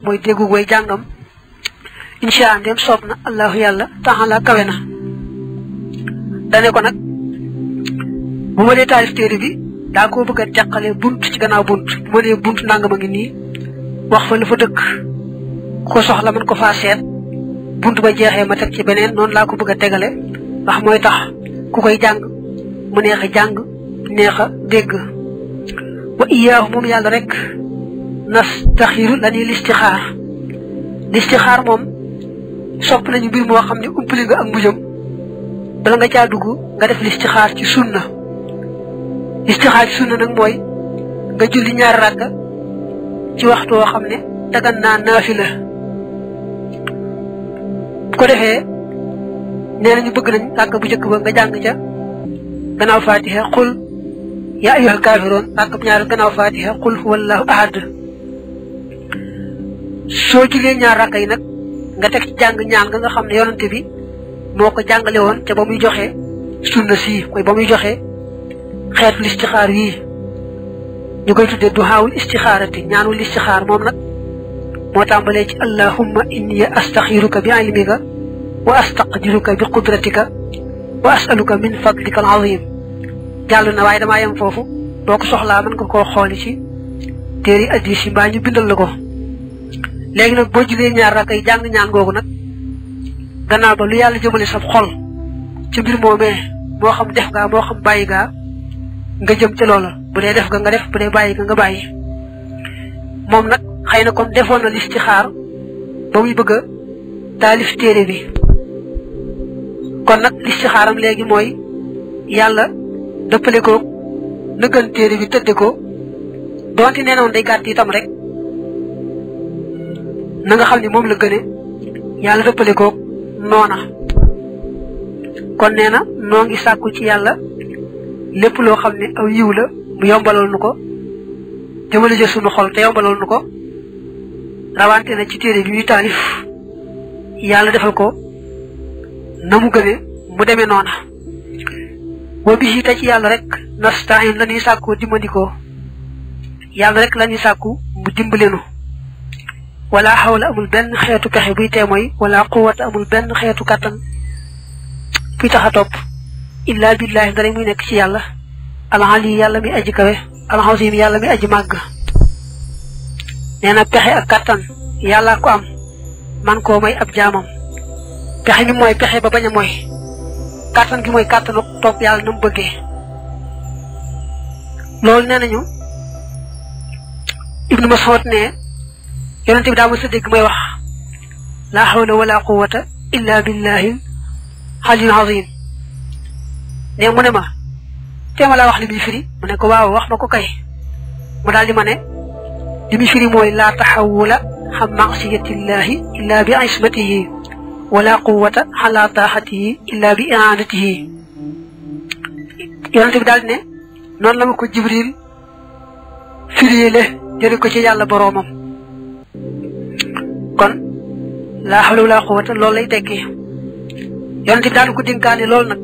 mooy déggu way jàngam insha ndem soob na allahu yàlla taala kawe na dane ko nag bu ma dee taalif téere bi daa koo bëgg a jàqale bunt ci gannaaw bunt bu ma dee bunt nangama ngi nii wax fa la fa dëkk ko soxla man ko faa seet bunt ba jeexee ma teg ci beneen noonu laa ko bëgg a tegale ndax mooy tax ku koy jàng mu neex a jàng neex a dégg wa iyaahu moom yàlla rek nastaxiru la ñuy listixaar moom sopp nañu mbir moo xam ne umpali nga ak mujjam bala nga caa dugg nga def listixaar ci sunna nag mooy nga julli ñaari rakka ci waxtu woo xam ne dagan naa naafila bu ko defee nee nañu bëgg nañ rakka bu njëkk ba nga jàng ca gannaaw fatiha qul yaa ayyuhal kaafiroon rakka bu ñaari gannaaw fatiha qul huwallahu ahad soo jullee ñaar rakka yi nag nga teg ci jàng ñaan nga xam ne yonante bi moo ko jàngale woon ca ba muy joxe sunna sii mooy ba muy joxe xeetu listixaar yii ñu koy tuddee duhaawul istixaarati ñaanul istixaar moom nag moo tàmbalee ci allahumma inni astaxiruka bi ilmika wa astaqdiruka bi qudratika wa asaluka min fadlika al azim jàll na waaye damaa yem foofu boo ko soxlaa mën nga koo xooli ci téeri addis yi mbaa ñu bindal la ko léegi nag boo julee ñaar rakk yi jàng ñaan googu nag gannaaw ba lu yàlla jëmale sa xol ci mbir moomee moo xam def gaa moo xam bàyyi gaa nga jëm ci loola bu dee def nga def bu dee bàyyi nga bàyyi moom nag xëy na kon defoon na listixaar ba muy bëgg a taalif téere bi kon nag listixaaram léegi mooy yàlla dëppale ko na gën téere bi tëdde ko doonte nee noon day gàtt itam rek na nga xam ne moom la gëne yàlla dëppale ko noona kon nee na noo ngi sàkku ci yàlla lépp loo xam ne aw yiw la mu yombalal nu ko jëmale jël sunu xol te yombalal nu ko rawante na ci téere bi ñuy taalif yàlla defal ko na mu gëne mu demee noona wa bi te ci yàlla rek nastain la ñuy sàkku dimbandikoo yàlla rek la ñuy sàkku mu dimbalenu wala xawla amul benn xeetu pexe buy teemoy wala quwata amul benn xeetu kàttan buy tax a topp illa billahi dara muy nekk ci yàlla alali yàlla mi aji kawe alxasim yàlla mi aji màgg nee na pexe ak kàttan yàlla ko am man koo may ab jaamam pexe mi mooy pexe ba bañ a mooy kàttan gi mooy kàttanu topp yàlla na mu bëggee loolu nee nañu Ibnu Mas'ud ne yonente bi daa ma sa dégg may wax laa hawla wala quwwata illa billahi aliyul azim ne mu ne ma teema laa wax li muy firi mu ne ko waaw wax ma ko kay mu daal di ma ne li muy firi mooy laa taxawula xam maasiyatillahi illa bi ismatihi wala quwwata ala taaxatihi illa bi i'anatihi yonente bi daal di ne noonu la ma ko Jibril firiele jëri ko ci yàlla boroomam kon laa hawla wala quwwata loolu lay tekki yonente bi daal di ko dénkaane loolu nag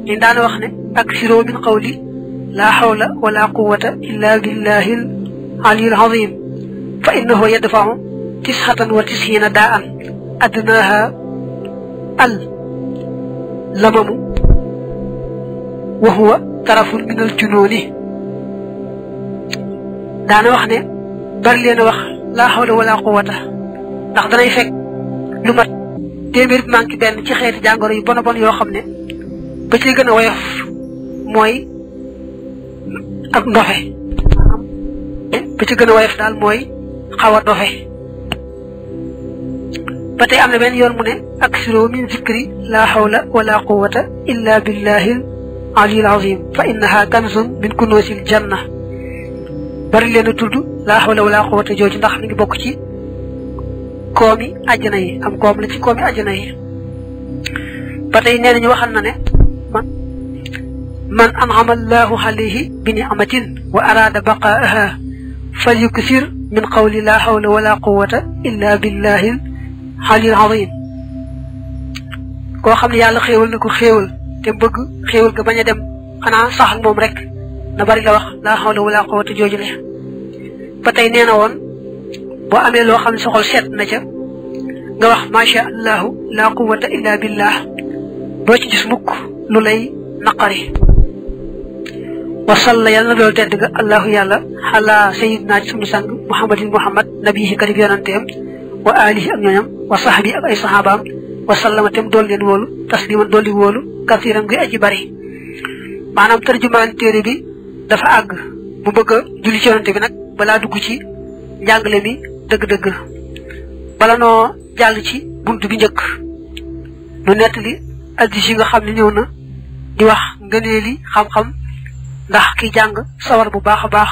ñu daan wax ne aksiroo min qawli laa hawla wala quwwata illa billahi aliyul azim fa innahu yadfa'u 99 daa'an adnaaha al lamamu wa huwa tarafun min al junooni daana wax ne bari leen a wax laa hawla wala quwwata ndax danay fekk lu mat téeméer bi manqué benn ci xeeti jàngoro yu bon a bon yoo xam ne ba ci gën a woyof mooy ak ndofe ba ci gën a woyof daal mooy xaw a dofe ba tey am na benn yoon mu ne aksiro min zikri laa hawla wala quwwata illa billahi aliyul azim fa innaha kanzun min kunuusil janna bari leen a tudd laa hawla wala quwwata jooju ndax mi ngi bokk ci koomi àjjana yi am koom la ci koomi àjjana yi ba tey nee nañu waxal na ne man an'ama allahu alayhi bi ni'matin wa arada baqaaha falyuksir min qawli laa hawla wala quwwata illa billahi aliyul azim koo xam ne yàlla xéewal na ko xéewal te bëgg xéewal ga bañ a dem xanaa sax ak moom rek na bari la wax laa hawla wala quwwata jooju le ba tey nee na woon boo amee loo xam ne sa xol seet na ca nga wax macha allahu la quwwata illa billah doo ci gis mukk lu lay naqari wasalla yàlla na dool tedd nga allahu yàlla xalaa sayidna ci sunu sang muhammadin muhammad nabihi karib yonanteem wa alihi ak ñooñam wa sahbi ak ay sahabaam wa sallama tem dool leen wóolu tasliman dolli wóolu kasiran gi aji bari maanaam tarjumaan téere bi dafa àgg mu bëgg a julli ci yonante bi nag balaa dugg ci njàngale mi dëgg-dëgg bala noo jàll ci buntu bi njëkk nu nettali addis yi nga xam ne ñëw na di wax ngëneeli xam-xam ndax ki jàng sawar bu baax a baax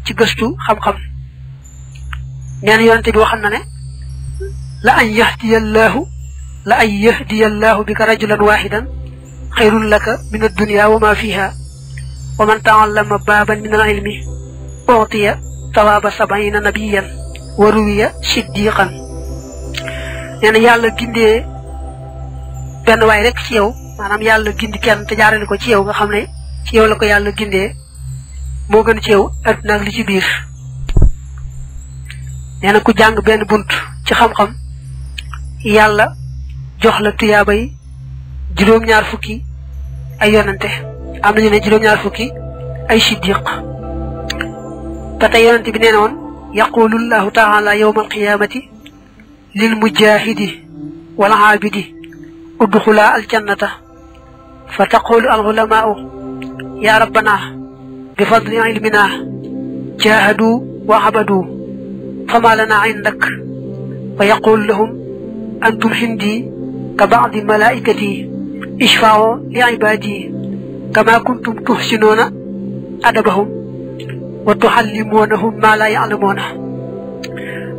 ci gëstu xam-xam nee na yonante bi waxam na ne la an yahdiyallahu bika rajulan wahidan xayrun laka min ad-dunya wa ma fiha wa man ta'allama baaban min al-ilmi utiya thawaaba 70 nabiyyan wa ruwiya siddiqan nee na yàlla gindee benn waay rek ci yow maanaam yàlla gindi kenn te jaarale ko ci yow nga xam ne ci yow la ko yàlla gindee moo gën ci yow adduna ak li ci biir nee na ku jàng benn bunt ci xam-xam yàlla jox la tuyaabay juróom-ñaar fukki ay yonante am nañu ne juróom-ñaar fukki ay siddiq te tey yonante bi nee na woon yaqulu llahu taala yawma alqiyamati lil mujahidi wal aabidi udxula aljannata fa taqulu alulamaau ya rabbana bi fadli ilmina jahadu wa abadu fama lana indak fa yaqulu lahum antum hindi ka ba'di malaikati ishfa'u li ibadi kama kuntum tuhsinuna adabahum wa tuhallimunahum ma la ya'lamuna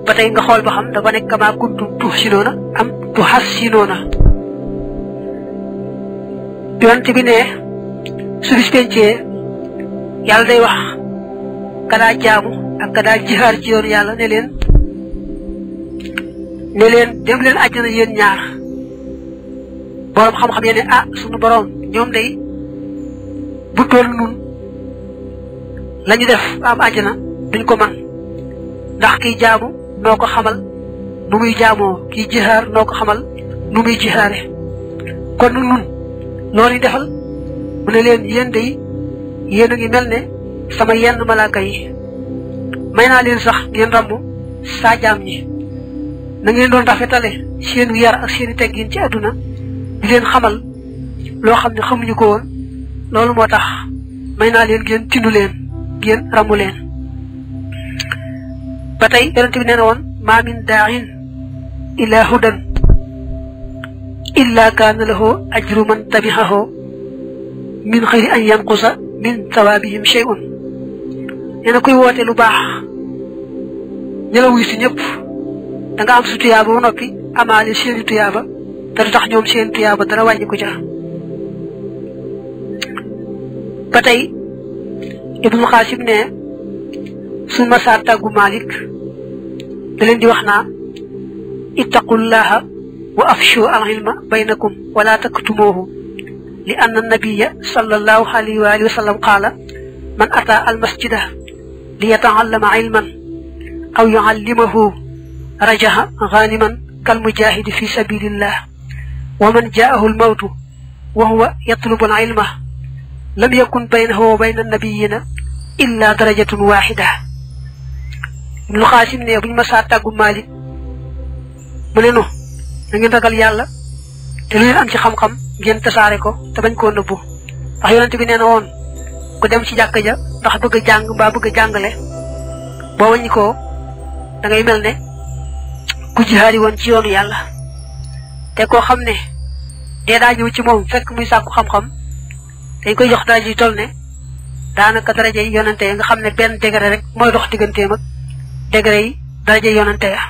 ba tey nga xool ba xam dafa nekk kama kuntum tuhsinuna am tuhassinuna yonent bi ne su bis pencee yàlla day wax kadaa jaamu ak kadaa jihaar ci yoonu yàlla ne leen dem leen àjjana yéen ñaar boroom xam-xam yéen ne ah sunu boroom ñoom day bu toll nun la ñu def am àjjana duñ ko man ndax kiy jaamu noo ko xamal nu muy jaamoo kiy jihaar noo ko xamal nu muy jihaare kon nun loolu defal mu ne leen yéen day yéen a ngi mel ne sama yenn malaaka yi may naa leen sax ngeen ramb saa jaam ñi na ngeen doon rafetale seen yar ak seen teggin ci àdduna di leen xamal loo xam ne xamuñu ko woon loolu moo tax may naa leen ngeen tindu leen ngeen ramu leen ba tey yonent bi nee na woon maa min daain ila hudan illa kaana lahu ajru man tabi'ahu min xayri an yanqusa min sawaabihim shay'un nee na kuy woote lu baax ña la wuy si ñëpp da nga am su tuyaaba ba noppi amaale seeni tuyaaba te du tax ñoom seen tuyaaba dara wàññi ko ca ba tey Ibnu Xaasim ne su ma saa tàggu Malik da leen di wax naa ittaqullaha wa afshu al-ilma baynakum wala taktumuhu li anna nabiyya sallallahu alayhi wa alihi wa sallam qaala man ata al-masjida li yata'allama ilman aw yu'allimahu rajaha ghaniman kal mujahidi fi sabilillah wa man ja'ahu al-mawtu wa huwa yatlubu al-ilma lam yakun baynahu wa bayna an-nabiyyina illa darajatun wahida Ibnu Xaasim ne buñ ma saa tàggu Maalik mu ne nu da ngeen ragal yàlla te lu ngeen am ci xam-xam ngeen tasaare ko te bañ koo nëbbu ndax yonent bi nee na woon ku dem ci jàkka ja ndax bëgg a jàng mbaa bëgg a jàngale boo wàññi ko da ngay mel ne ku jihaari woon ci yoonu yàlla te koo xam ne dee daa ñëw ci moom fekk muy sàkku xam-xam dañ koy jox daraja yi toll ne daanaka daraja yi yonante ya nga xam ne benn degré rek mooy dox digganteem ak degré yi daraja yi yonante ya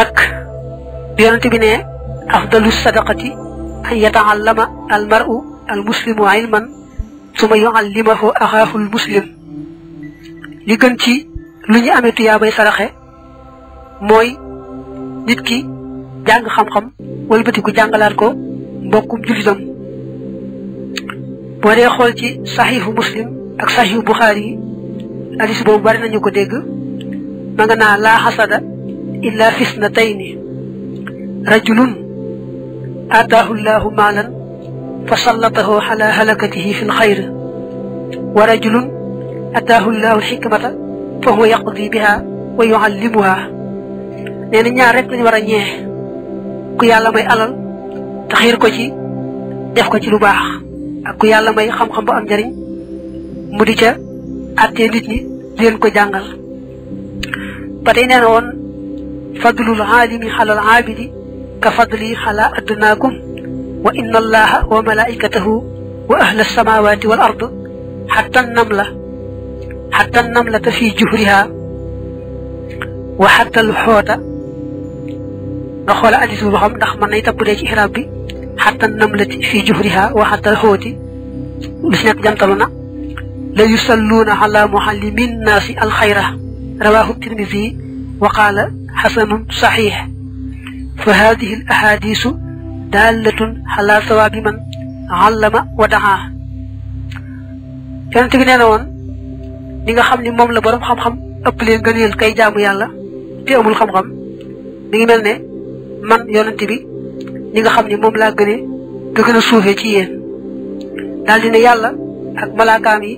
ak yonante bi ne afdalu sadaqati an yataallama al mar'u al muslimu ilman suma yuallimahu axaahu al muslim li gën ci lu ñu amee tuyaabay saraxe mooy nit ki jàng xam-xam wëlbatiku jàngalaat ko mbokkum jullitam boo dee xool ci saxiixu muslim ak saxiixu buxaari yi hadis boobu bari nañu ko dégg ma nga naa laa xasada illa fisnatayni rajulun ataahu llahu maalan fa sallatahu ala halakatihi fi lxayr wa rajulun ataahu llahu alxikmata fa huwa yaqdi biha wa yuallimuha nee na ñaar rek lañu war a ñee ku yàlla may alal te xiir ko ci def ko ci lu baax ak ku yàlla may xam-xam bu am njariñ mu di ca àttee nit ñi di leen ko jàngal ba tey nee na woon fadlul aalimi xalal aabidi ka fadli xala adnaakum wa inna allaha wa malaikatahu wa ahla alsamawati wal ard xatta namlata fi juhriha wa xatta alxoota nga xoola addis bu xam ndax mën nay tappudee ci iraab bi xatta namlati fi juhriha wa xatta alxooti lu si nekk jantalu na la yusalluuna ala muallimin naasi alxayra rawahu tirmisi wa qaala xasanun saxiix fa hadihi al ahadisu dallatun ala sawaabi man allama wa daa yonent bi nee na woon li nga xam ni moom la borom xam-xam ëpp leen gëneel kay jaamu yàlla te amul xam-xam mi ngi mel ne man yonent bi li nga xam ni moom laa gënee nga gën a suufee ci yéen daal di ne yàlla ak malaakaam yi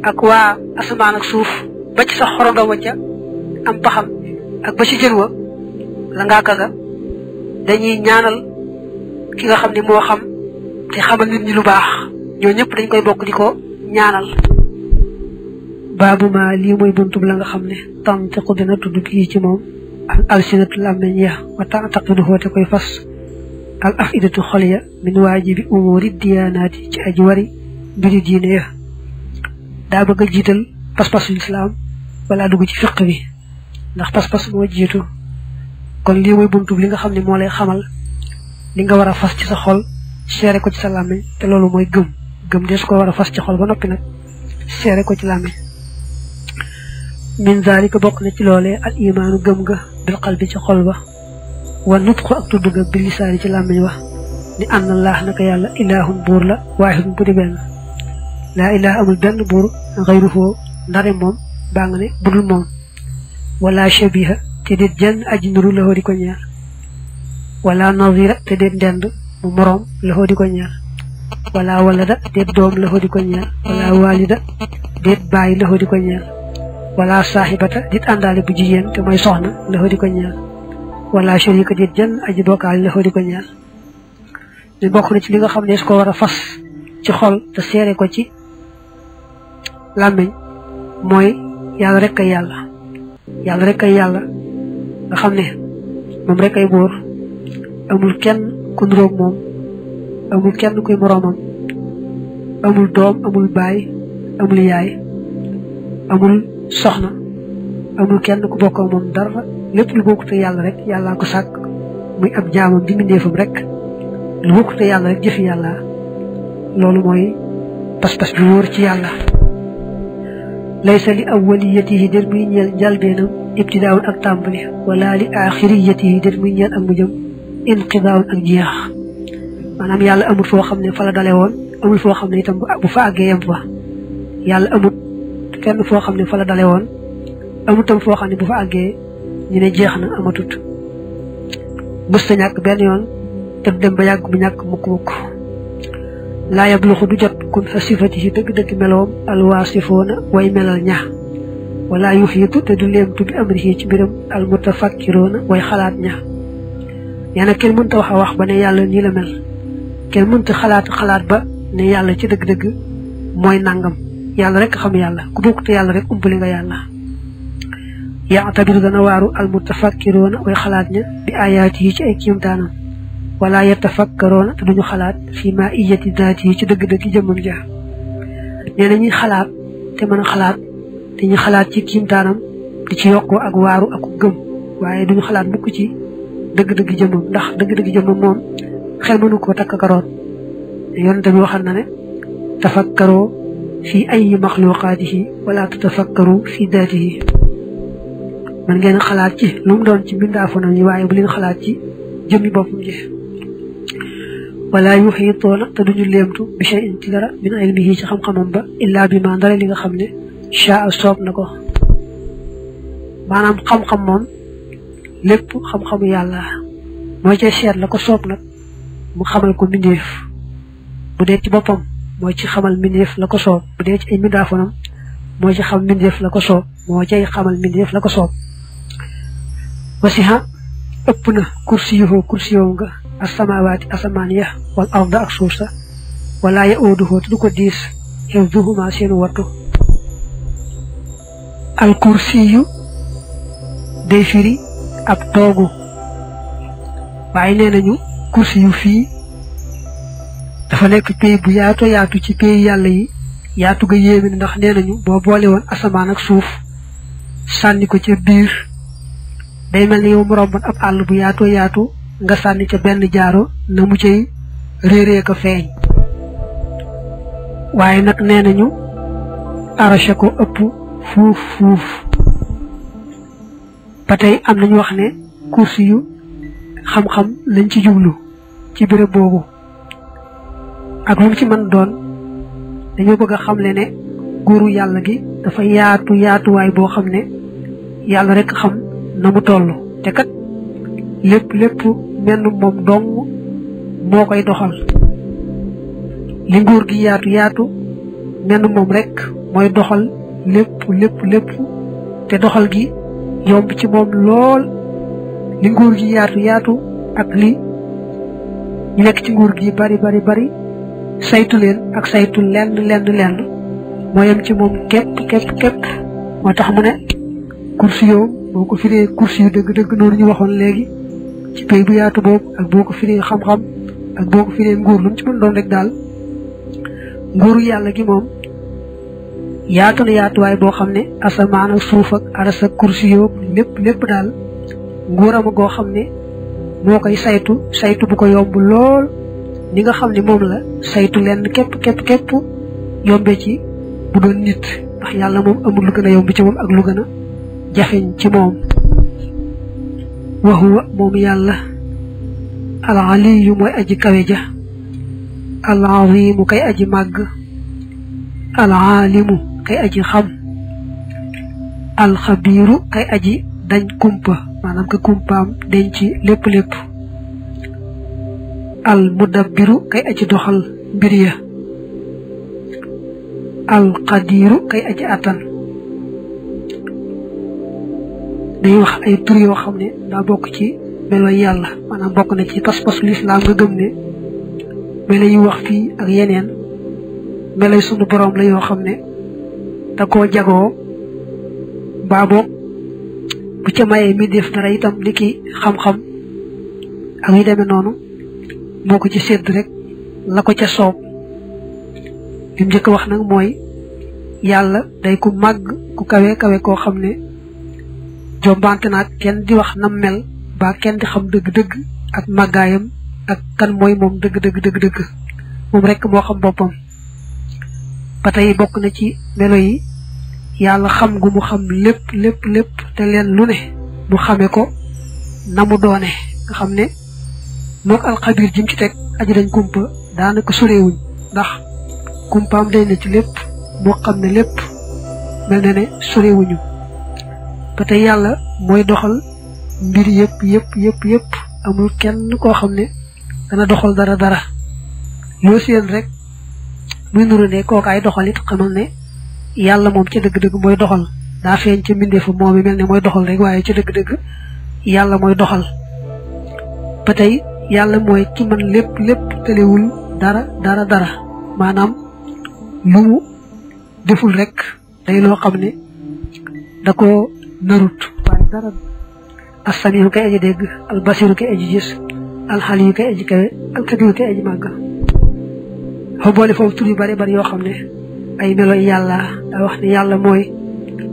ak waa asamaan ak suuf ba ci sax xorondom wa ca am paxam ak ba ci jën wa la ngaa kaga dañuy ñaanal ki nga xam ne moo xam te xamal nit ñi lu baax ñoo ñëpp dañ koy bokk di ko ñaanal baabu ma lii mooy buntub la nga xam ne tantiqu dina tudd kii ci moom al alsinatu làmmeñ ya wa taataqidu te koy fas al afidatu xol ya min waajibi umuri diyaanaati ci aji wari mbiri diine ya daa bëgg a jiital pas-pasu lislaam wala dugg ci fiq bi ndax pas-pas moo jiitu kon lii mooy buntub li nga xam ne moo lay xamal li nga war a fas ci sa xol seere ko ci sa làmmiñ te loolu mooy gëm des ko war a fas ci xol ba noppi nag seere ko ci làmmiñ min zalika bokk na ci loolee al imaanu gëm ga bil qalbi ci xol ba wa nutqu ak tudd ga bil lisaani ci làmmiñ wa ni anna allah naka yàlla ilaahun buur la waahidun bu di benn laa ilaha amul benn buur xayruhu ndare moom baa nga ne budul moom wala shabiha te déet jenn aji nuru la di ko ñeel wala nazira te déet ndend mu moroom la di ko ñeel wala walada déet doom la di ko ñeel wala walida déet bàyyi la di ko ñeel wala saaxibata déet àndaale bu jigéen te mooy soxna la di ko ñeel wala sharika déet jenn aji bokkaale la di ko ñeel ñu bokk na ci li nga xam ne su ko war a fas ci xol te seere ko ci làmmiñ mooy yàlla rek ay yàlla nga xam ne moom rek ay buur amul kenn ku nuroog moom amul kenn kuy moroomam amul doom amul baay amul yaay amul soxna amul kenn ku bokk ak moom dara lépp lu bokkute yàlla rek yàllaa ko sàkk muy ab jaamam di mbindeefam rek lu bokkute yàlla rek jëfi yàlla loolu mooy pas-pas bi wóor ci yàlla laysa li awwaliyatihi déet muy ñeel njalbeenam ibtidaawun ak tàmbali wala li axiriyatihi déet muy ñeel ak mujjam inqidaawun ak jeex maanaam yàlla amul foo xam ne fa la dale woon amul foo xam ne itam bu fa àggee yem fa yàlla amul fenn foo xam ne fa la dale woon amul tam foo xam ne bu fa àggee ñu ne jeex na amatut bës ta ñàkk benn yoon te du dem ba yàgg bu ñàkk mukk laa yabluxu du jot kun fa sifati yi dëgg-dëgg meloom alwaasifoona way melal ña wala yuxiitu te du leemtu bi amrihi ci mbiram almutafakkiroona way xalaat ña nee na kenn mënta wax ba ne yàlla nii la mel kenn mënta xalaat ba ne yàlla ci dëgg-dëgg mooy nangam yàlla rek xam yàlla ku bokk te yàlla rek umpale nga yàlla yaatabiru dana waaru almutafakkiroona way xalaat ña bi ayaati yi ci ay kiimtaanam wala yatafakkaroona te duñu xalaat fi ma iyati daati yi ci dëgg-dëgg jëmmam ja nee na ñuy xalaat te mën a xalaat te ñu xalaat ci kiimtaanam di ci yokkoo ak waaru ak gëm waaye duñu xalaat mukk ci dëgg-dëgg jëmmam ndax dëgg-dëgg jëmmam moom xel mënu koo takk karoon yonent bi waxal na ne tafakkaroo fi ay maxluqaatihi wala tatafakkaru fi daatihi man ngeen xalaat ci lu mu doon ci mbindaafonam yi waaye bu leen xalaat ci jëmmi boppam ji wala yuxiitoona te duñu leemtu bi shay'in ci dara min ilmihi ci xam-xamam ba illaa bi ma ndara li nga xam ne sha soob na ko maanaam xam-xam moom lépp xam-xamu yàlla mooy ca seet la ko soob nag mu xamal ko mbindeef bu dee ci boppam mooy ci xamal mbindeef la ko soob bu dee ci ay mbindaafonam mooy ci xam mbindeef la ko soob moo cay xamal mbindeef la ko soob wasiha ëpp na kursiyuhu nga as-samaawaati asamaan ya wal arda ak suuf sa wala ya'uduhu du ko diis hifzuhuma seen wattu al kursiyu day firi ab toogu waaye nee nañu kursiyu fii dafa nekk pay bu yaatu ci pay yàlla yi yaatu ga yéeme ndax nee nañu boo boole woon asamaan ak suuf sànni ko ca biir day mel ni yow mu romboon ab àll bu yaatu nga sànni ca benn jaaro na mu cay réeree ko feeñ waaye nag nee nañu arasha ko ëpp fuuf ba tey am nañu wax ne kursi yu xam-xam lañ ci jublu ci béréb boobu ak lu mu ci mën doon dañoo bëgg a xamle ne nguuru yàlla gi dafa yaatuwaay boo xam ne yàlla rek xam na mu toll te kat lépp menn moom dong moo koy doxal li nguur gi yaatu menn moom rek mooy doxal lépp te doxal gi yomb ci moom lool li nguur gi yaatu ak li ñu nekk ci nguur gi bari saytu leen ak saytu lenn moo yem ci moom képp moo tax mu ne kursi yow boo ko firee kursi yu dëgg noonu ñu waxoon léegi ci pay bu yaatu boobu ak boo ko firee xam-xam ak boo ko firee nguur lu mu ci mën doon rek daal nguuru yàlla gi moom yaatu na yaatuwaay boo xam ne asamaan ak suuf ak aras ak kursi yow lépp daal nguuram goo xam ne moo koy saytu bu ko yomb lool ni nga xam ne moom la saytu lenn képp yombe ci bu doon nit ndax yàlla moom amul lu gën a yomb ci moom ak lu gën a jafeñ ci moom wa huwa moom yàlla al aliyu mooy aji kawe ja al azimu kay aji màgg al alimu kay aji xam al xabiiru kay aji dañ kumpa maanaam ka kumpaam dañ ci lépp al mudabbiru kay aji doxal mbir ya al qadiru kay aji attan day wax ay tur yoo xam ne daa bokk ci melo yàlla maanaam bokk na ci pas-pasu lislaam nga gëm ne melo yi wax fii ak yeneen melo sunu borom la yoo xam ne da koo jagoo mbaa boog bu ca mayee mi def dara itam ni ki xam-xam ak yu demee noonu moo ko ci sédd rek la ko ca soob li mu njëkk wax nag mooy yàlla day ku màgg ku kawe koo xam ne jombante naag kenn di wax nam mel ba kenn di xam dëgg-dëgg ak màggaayam ak kan mooy moom dëgg moom rek moo xam boppam ba tey bokk na ci melo yi yàlla xam gu mu xam lépp te leen lu ne mu xame ko na mu doone nga xam ne mook alxabir jim ci teg aji dañ kumpa daanaka sorewuñ ndax kumpaam day na ci lépp moo xam ne lépp mel na ne sorewuñu ba tey yàlla mooy doxal mbir yëpp amul kenn koo xam ne dana doxal dara yoo seen rek muy nuru ne kookaay doxal it xamal ne yàlla moom ca dëgg-dëgg mooy doxal daa feeñ ca mbindeefu moom mi mel ne mooy doxal rek waaye ca dëgg-dëgg yàlla mooy doxal ba tey yàlla mooy ki man lépp tëlewul dara maanaam lu mu deful rek day loo xam ne da ko narut waaye dara as-samiihu kay aji dégg al-basiiru kay aji gis al-xaliyu kay aji kawe al-kabiiru kay aji màgg fa boole foofu tur yu bari yoo xam ne ay melo yàlla daa wax ne yàlla mooy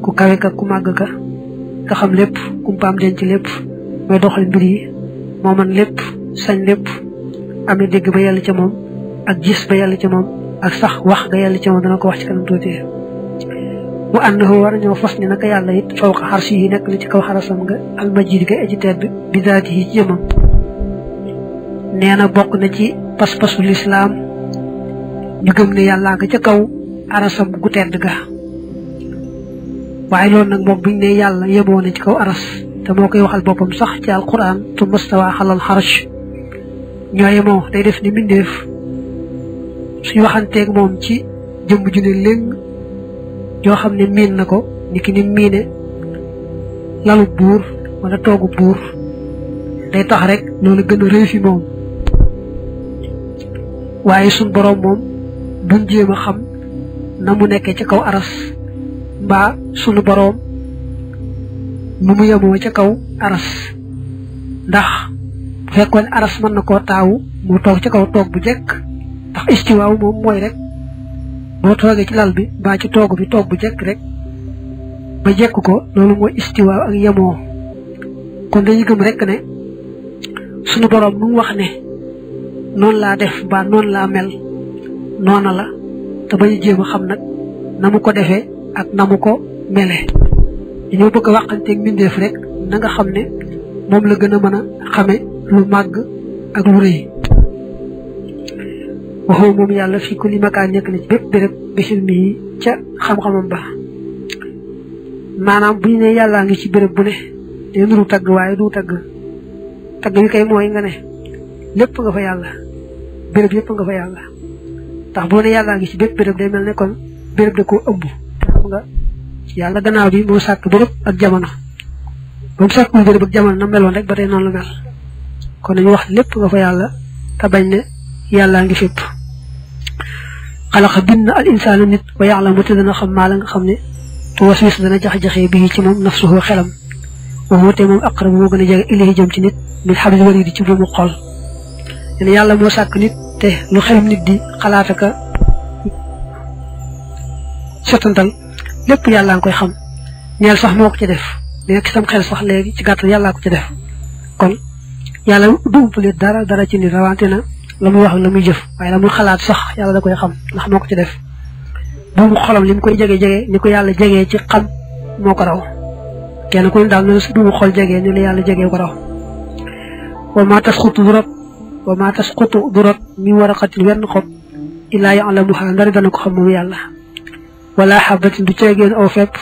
ku kawe ka ku màgg ka nga xam lépp kumpaam denc lépp mooy doxal mbir yi moo man lépp sañ lépp am na dégg ba yàlla ca moom ak gis ba yàlla ca moom ak sax wax ga yàlla ca moom dana ko wax ci kanam tuuti mu annahu war ñoo fas ni naka yàlla it fawqa xarsi yi nekk na ci kaw xarasam nga almajid ga aji tedd bi daati yi ci jëmam nee na bokk na ci pas-pasu lislaam ñu gëm ne yàllaa nga ca kaw arasam gu tedd ga waaye loolu nag moom buñ ne yàlla yemoo na ci kaw aras te moo koy waxal boppam sax ci alquran tumma stawaa alal arsh ñoo yemoo day def ni mbindeef suñu waxanteeg moom ci jëmm ju ne léng yoo xam ne miin na ko ni ki ni miine lalu buur wala toogu buur day tax rek loolu gën a rëy fi moom waaye suñ boroom moom duñ jéem a xam na mu nekkee ca kaw aras mbaa sunu boroom nu mu yemoo ca kaw aras ndax bu fekkoon aras mën na koo taawu mu toog ca kaw toog bu jekk ndax istiwaaw moom mooy rek boo toogee ci lal bi mbaa ci toog bi toog bu jekk rek ba jekk ko loolu mooy istiwaaw ak yemoo kon dañuy gëm rek ne sunu boroom nu mu wax ne noonu laa def mbaa noonu laa mel noona la te bañu jéem a xam nag na mu ko defee ak na mu ko mele dañoo bëgg a waxanteeg mbindeef rek na nga xam ne moom la gën a mën a xame lu màgg ak lu rëy waxoo moom yàlla fii kulli makaan nekk na ci bépp béréb bisil mi ca xam-xamam ba maanaam bu ñu ne yàllaa ngi ci béréb bu ne day nuru tagg waaye du tagg wi kay mooy nga ne lépp nga fa yàlla béréb yépp nga fa yàlla ndax boo ne yàllaa ngi ci bépp béréb day mel ne kon béréb da koo ëmb xam nga yàlla gannaaw bi moo sàkk béréb ak jamono ba mu sàkkul béréb ak jamono na meloon rek ba tey noonu la mel kon nañu wax lépp nga fa yàlla te bañ ne yàllaa ngi fépp xalaqa bind na al insaana nit wa ya'lamu te dana xam maa la nga xam ne tu waswis dana jax-jaxee bii ci moom nafsuhu xelam waxu te moom aqrab moo gën a jege ilayhi jëm ci nit min hablil wariid ci buumu xol leen yàlla moo sàkk nit te lu xelum nit di xalaat aka setantal lépp yàllaa ngi koy xam ñeel sax moo ko ci def nekk sam xel sax léegi ci gàttal yàllaa ko ci def kon yàlla du umpale dara ci nit rawante na la muy wax la muy jëf waaye la muy xalaat sax yàlla da koy xam ndax moo ko ci def buumu xolam li mu koy jege ni ko yàlla jegee ci xam moo ko raw kenn ku ne daal noonu si buumu xol jegee ni la yàlla jegee ko raw wa maa tasqutu du rot min waraqatin wenn xob illaa ya'lamuhaa ndari dana ko xam moom yàlla wala xabatin du ceegeen aw fepp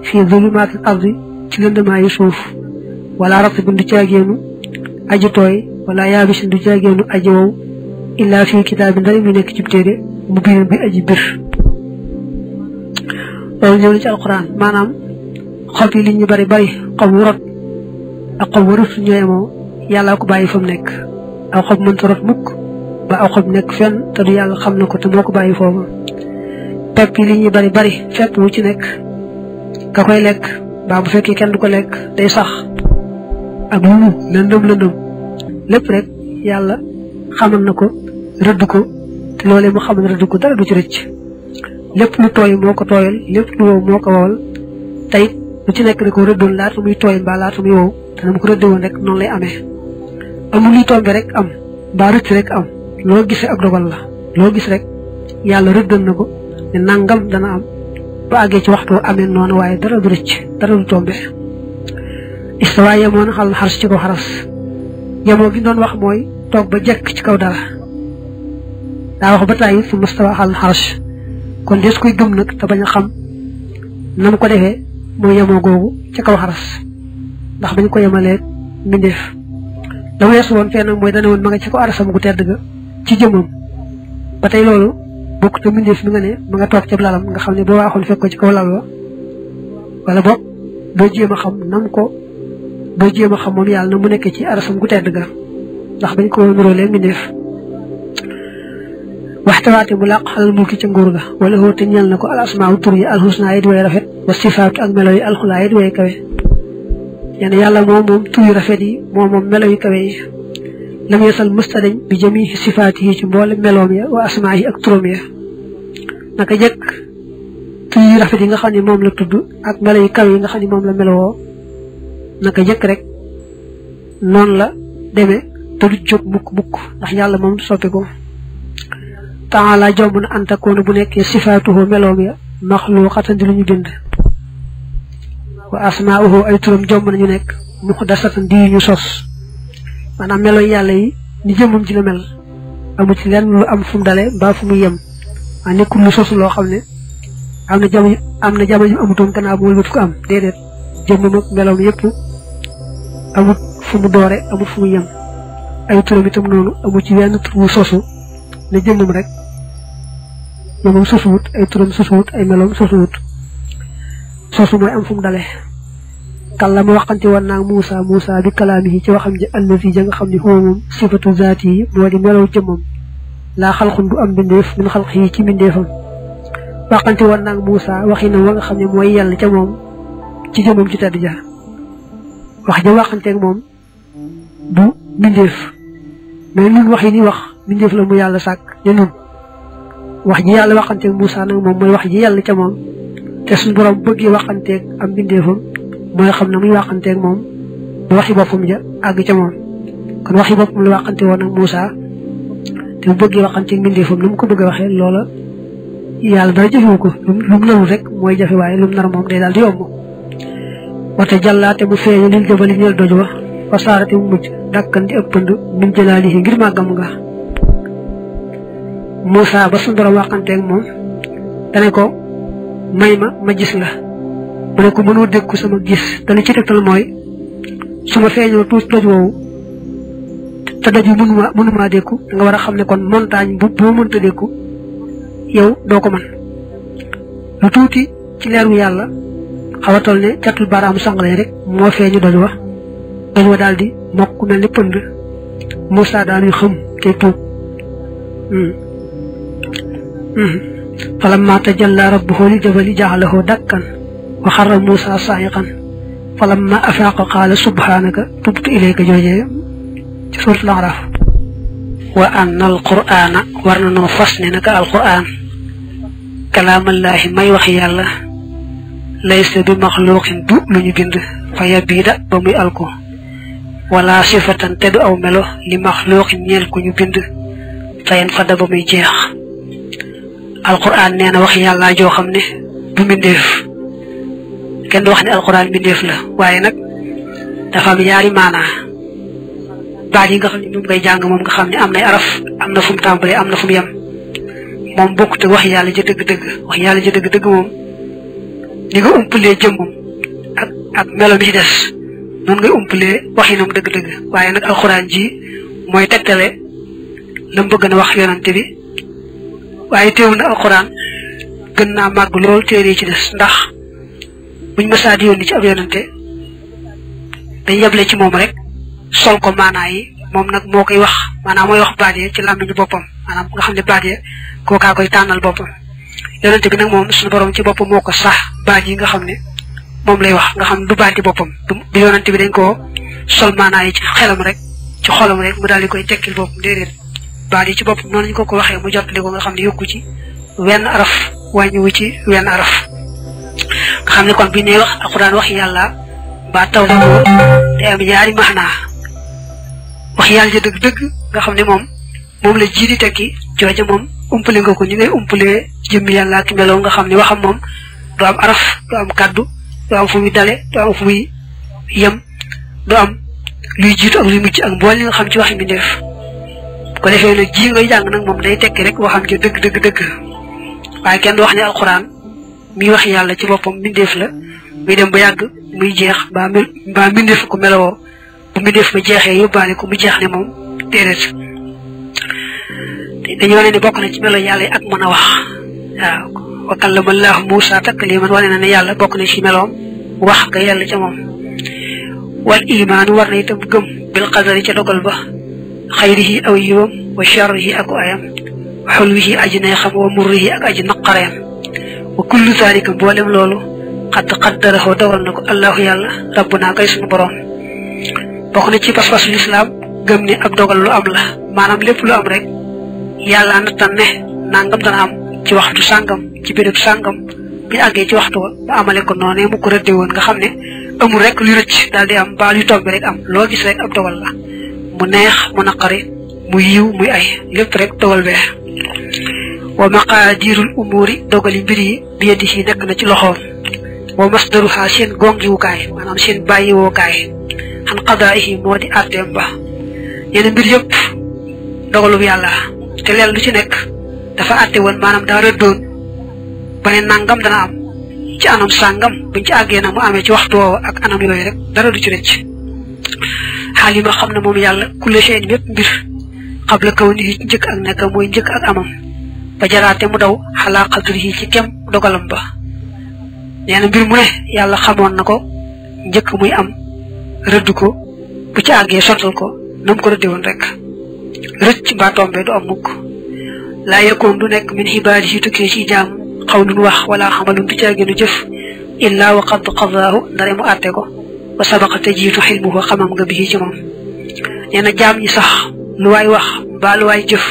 fii zulumaatil ardi ci lëndamaayu suuf wala ratbin du ceegeenu aji tooy wala yaabisin du ceegeenu aji wow illaa fii kitaabin ndari mu nekk ci téere mu biir bi aji bir loolu ñëw na ci alquran maanaam xob yi li ñu bari xob wu rot ak xob wu rut ñoo yemoo yàllaa ko bàyyi fa mu nekk aw xob mënta rot mukk ba aw xob nekk fenn te du yàlla xam na ko te moo ko bàyyi foofu pepp yi li ñuy bari fepp wu ci nekk ka koy lekk baa bu fekkee kenn du ko lekk day sax ak lu mu lëndëm lépp rek yàlla xamal na ko rëdd ko te loolee mu xamal rëdd ko dara du ci rëcc lépp lu tooy moo ko tooyal lépp lu wow moo ko wowal tey lu ci nekk da ko rëddoon laata muy tooy mbaa laata muy wow te na mu ko rëddewoon rek noonu lay amee amul luy tombe rek am mbaa rëcc rek am loo gisee ak dogal la loo gis rek yàlla rëddal na ko ne nangam dana am ba àggee ci waxtu amee noonu waaye dara du rëcc dara du tombe istawa yemoon xal xaras ci ko xaras yemoo gi doon wax mooy toog ba jekk ci kaw dara daa wax ba tàyyi su mustawa xal xaras kon des koy gëm nag te bañ a xam na mu ko defee mooy yemoo googu ci kaw xaras ndax bañ ko yemalee mbindeef la weesu woon fee nag mooy dana woon ma nga ci ko arasam gu tedd ga ci jëmmam ba tey loolu bokk te mbindeef mi nga ne ma nga toog ca lalam nga xam ne boo waaxoon fekk ko ci kaw lal wa wala boog boo jéem a xam moom yàlla na mu nekkee ci arasam gu tedd ga ndax bañ ko nuróolee mbindeef waxtawaate mu làq xalal mulki ca nguur ga wala xóote ñeel na ko al asmaaw tur yi alxusnaa yi di way rafet wa sifaatu ak melo yi alxulaa yi di way kawe ñene yàlla moom tur yu rafet yi moom melo yu kawe yi lam yesal mustadañ bi jami sifaat yi ci mboole meloom ya wa asmaa yi ak turam ya naka jëkk tur yu rafet yi nga xam ne moom la tudd ak melo yu kawe yi nga xam ne moom la melowoo naka jëkk rek noonu la demee te du jóg mukk ndax yàlla moom soppi ko taala jomb na antakoona bu nekkee sifaatuhu meloom ya maxluuqatan di lu ñu bind wa asmaa'uhu ay turam jomb nañu nekk muxdasatan di ñu sos maanaam melo yàlla yi ni jëmmam ci la mel amu ci lenn lu am fu mu dale mbaa fu mu yem waa nekkul lu sos loo xam ne am na jamono amutoon gannaaw bu wëlbati ko am déedéet jëmmam ak meloom yëpp amut fu mu doore amut fu mu yem ay turam itam noonu amut ci wenn tur wu sosu ne jëmmam rek moom sosuwut ay turam sosuwut ay meloom sosuwut sosu mooy am fu mu dalee kàlla ma waxante woon naag Muusa bi kalaamihi ci waxam ji allazi ja nga xam ne huwa moom sifatu zaati yi moo di melow jëmmam laa xalxun du am mbindeef min xalq yi ci mbindeefam waxante woon naag Muusa waxinam wa nga xam ne mooy yàlla ca moom ci jëmmam ci tedd ja wax ja waxanteeg moom du mbindeef mais ñun wax yi ni wax mbindeef la mu yàlla sàkk ne nun wax ji yàlla waxanteeg Muusa nag moom mooy wax ji yàlla ca moom te suñu borom bëggee waxanteeg am mbindeefam mooy xam ne muy waxanteeg moom bu waxi boppam ja àgg ca moom kon waxi boppam la waxante woon ak Muusa te bu bëggee waxanteeg mbindeefam lu mu ko bëgg a waxee loola yàlla dara jëfewu ko lu mu narul rek mooy jafe waaye lu mu nar moom day daal di yomb wate jàllaate mu feeñu lil jabali ñeel doj wa wa saarate mu mujj dàkkan di ëppand min jëlaalihi ngir màggam nga Muusa ba suñu borom waxanteeg moom dane ko may ma gis la mu ne ko mënoo dékku sama gis te li ci tegtal mooy su ma feeñoo tuuti doj woowu te doj wi mënumaa dékku da nga war a xam ne kon montagne boo mënta dékku yow doo ko mën lu tuuti ci leeru yàlla xaw a toll ne catul baaraamu sangale rek moo feeñu doj wa daal di mokk mel ni pënd Muusa daanuy xam te tuub falamma tajalla rabbuhu lil jabali ja'alahu dakkan wa xarra Muusa saa'iqan falamma afaaqa qaala subhaanaka tubtu ilayka joojee ci suuratul A'raaf wa anna al-qur'aana war na noo fas ne naka al-qur'aan kalaamallaahi may wax yàlla laysa bi maxluuqin du lu ñu bind fa yabiida ba muy alko wala sifatan te du aw melo li maxluuqin ñeel ku ñu bind fayen fada ba muy jeex alquran nee na wax yàlla joo xam ne du mbindeef kenn du wax ne alquran mbindeef la waaye nag dafa am yaari maanaa baat yi nga xam ne moom ngay jàng moom nga xam ne am nay araf am na fu mu tàmbalee am na fu mu yem moom bokkut ak wax yàlla ja dëgg-dëgg wax yàlla ja dëgg-dëgg moom ni nga umpalee jëmmam ak melo bi ci des noonu ngay umpalee waxinam dëgg-dëgg waaye nag alquran ji mooy tegtale la mu bëgg na wax yonante bi waaye teewul na alquran gën naa màgg lool téere yi ci des ndax buñ mësaa di yónni ci ab yonante dañ yeble ci moom rek sol ko maanaa yi moom nag moo koy wax maanaam mooy wax baat yi ci làmmiñu boppam maanaam nga xam ne baat yi kookaa koy tànnal boppam yonante bi nag moom suñu borom ci boppam moo ko sax baat yi nga xam ne moom lay wax nga xam ne du baati boppam du yonante bi dañ koo sol maanaa yi ci xelam rek ci xolam rek mu daal di koy tekkil boppam déedéet baat yi ci boppam noonu ñu ko waxee mu jottali ko nga xam ne yokku ci wenn araf wàññiwu ci wenn araf nga xam ne kon bi ne wax alxuraan wax yàlla ba taw la ko day am ñaari maanaa wax yàlla ja dëgg-dëgg nga xam ne moom la ji di tekki jooja moom umpale nga ko ni ngay umpalee jëmmi yàlla ak meloo nga xam ne waxam moom du am araf du am kaddu du am fu muy dale du am fu muy yem du am luy jiitu ak luy mujj ak mbool li nga xam ci waxi mbindeef ko defee nag ji ngay jàng nag moom day tekki rek waxam ja dëgg waaye kenn du wax ne alxuraan mi wax yàlla ci boppam mbindeef la muy dem ba yàgg muy jeex mbaa mbindeef ko melowoo bu mbindeef ma jeexee yóbbaale ko mu jeex ne moom déedéet dañu wane ne bokk na ci melo yàlla yi ak mën a wax waaw wa kallama Allaahu Muusaa takliiman wane na ne yàlla bokk na ci meloom wax nga yàlla ca moom wal imaan war na itam gëm bil qadari ca dogal ba xayrihi aw yiwam wa sharrihi ak ayam wa xulwihi aji neexam wa murrihi ak aji naqareem wa kullu zaalika mboolem loolu xadd qaddarahu dogal na ko Allaahu yàlla rabbunaa kay suñu borom bokk na ci pas-pasu lislaam gëm ne ab dogal lu am la maanaam lépp lu am rek yàlla nattan ne nangam dana am ci waxtu sàngam ci béréb sàngam bi àggee ci waxtu ba amale ko noonee mu ko rëdde woon nga xam ne amul rek lu rëcc daal di am ba lu tombe rek am loo gis rek ab dogal la mu neex mu naqari mu yiw muy ay lépp rek dogal bee wa maqaadirul umuuri dogali mbir yi bi yadihi nekk na ci loxoom wa masdaruha seen gongiwukaay maanaam seen bàyyiwookaay xan qadaa'ihi moo di àtteem ba yenn mbir yëpp dogalub yàlla te leen lu ci nekk dafa àtte woon maanaam daa rëddoon ba ne nangam dana am ci anam sàngam buñ ci àggee nag mu amee ci waxtu woowu ak anam yooyu rek dara du ci rëcc xaalima xam ne moom yàlla kulle shay'in bépp mbir xabla kaw ni njëkk ak nekk mooy njëkk ak amam ba jaraate mu daw xalaa qadrihi ci kem dogalam ba nee na mbir mu ne yàlla xamoon na ko njëkk muy am rëdd ko bu ci àggee sottal ko nam ko rëdde woon rek rëcc mbaa tombe du am mukk laa yakkoon du nekk min xibaari yi tukkee ci jaam xawlun wax wala xamalun du caaginu jëf illaa wa qad qadaahu ndare mu àtte ko wa sabaqa te jiitu xilmuhu xamam nga bii ci moom nee na jaam ñi sax lu waay wax mbaa lu waay jëf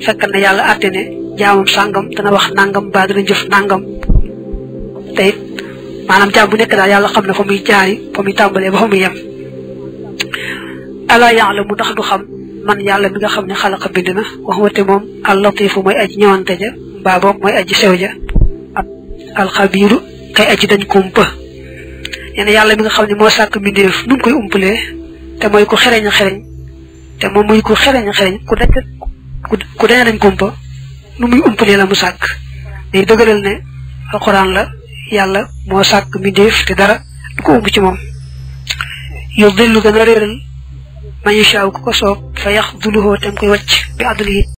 fekk na yàlla àtte ne jaamam sàngam dana wax nangam mbaa dana jëf nangam te it maanaam jaam bu nekk daal yàlla xam ne fa muy jaari fa muy tàmbalee ba fa muy yem alaa yaalamu ndax du xam man yàlla mi nga xam ne xalaqa bind na wax wate moom allatifu mooy aji ñëwante ja mbaa boog mooy aji sew ja alxabiiru kay aji dañ kumpa nee na yàlla mi nga xam ne moo sàkk mbindeef nu mu koy umpalee te mooy ku xereñ a xereñ te moom muy ku xereñ a xereñ ku dañ dañ kumpa nu muy umpalee la mu sàkk day dëggalal ne alxuraan la yàlla moo sàkk mbindeef te dara du ko umb ci moom yow dellu gën a réeral man yashaaw ku ko soob fa yax duluhoo tem koy wàcc bi adlihi